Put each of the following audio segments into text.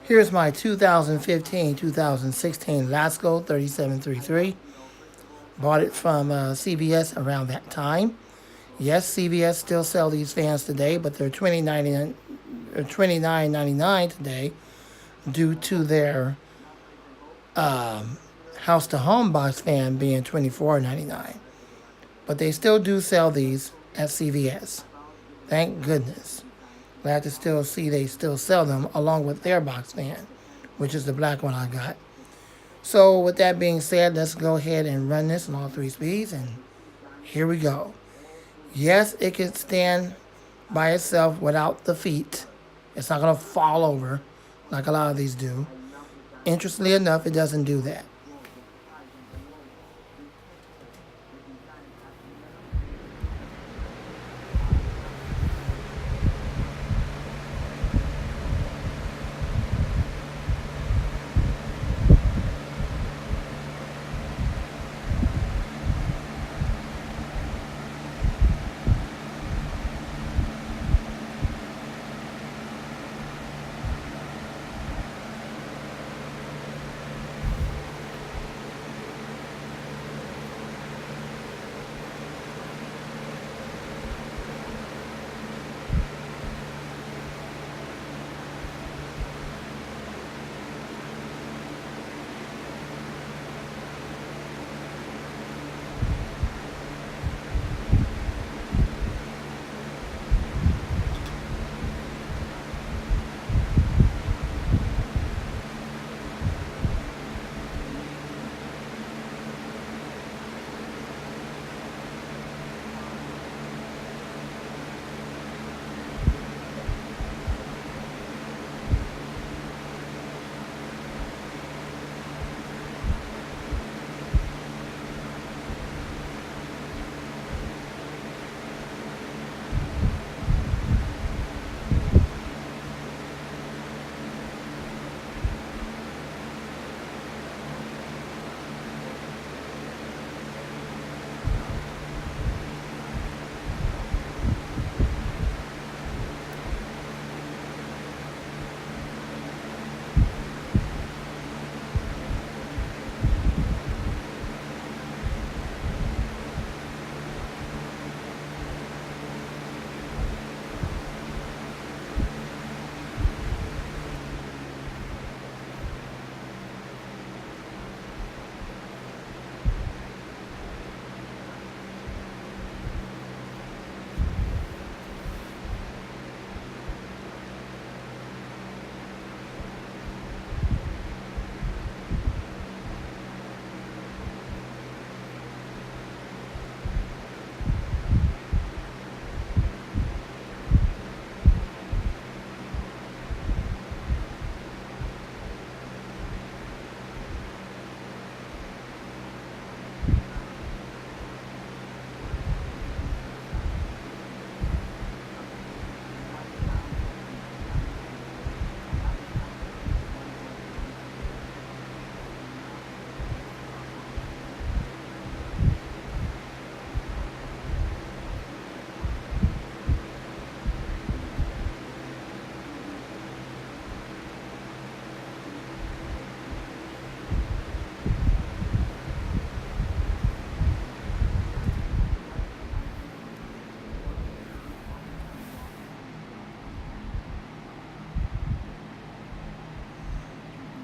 Here's my 2015-2016 Lasko 3733. Bought it from CVS around that time. Yes, CVS still sell these fans today, but they're $29.99 today due to their house to home box fan being $24.99. But they still do sell these at CVS. Thank goodness. Glad to still see they still sell them along with their box fan, which is the black one I got. So with that being said, let's go ahead and run this on all three speeds, and here we go. Yes, it can stand by itself without the feet. It's not going to fall over like a lot of these do. Interestingly enough, it doesn't do that.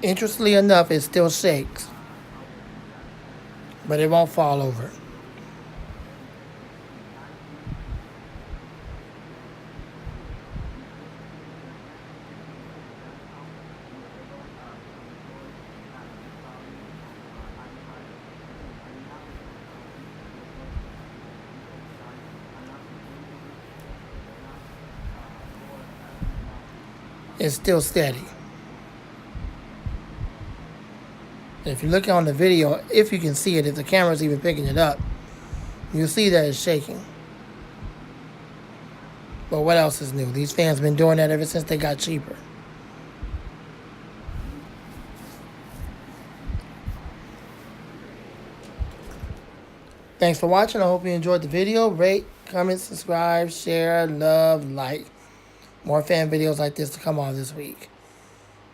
Interestingly enough, it still shakes, but it won't fall over. It's still steady. If you look on the video, if you can see it, if the camera's even picking it up, you'll see that it's shaking. But what else is new? These fans have been doing that ever since they got cheaper. Thanks for watching. I hope you enjoyed the video. Rate, comment, subscribe, share, love, like. More fan videos like this to come on this week.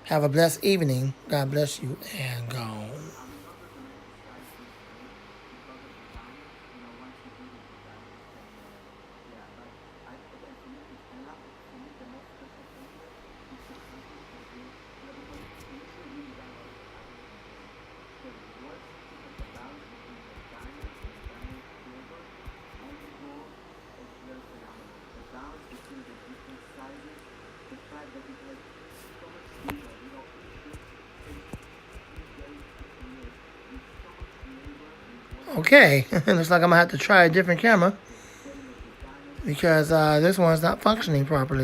Have a blessed evening. God bless you and gone. Okay, looks like I'm gonna have to try a different camera because this one's not functioning properly.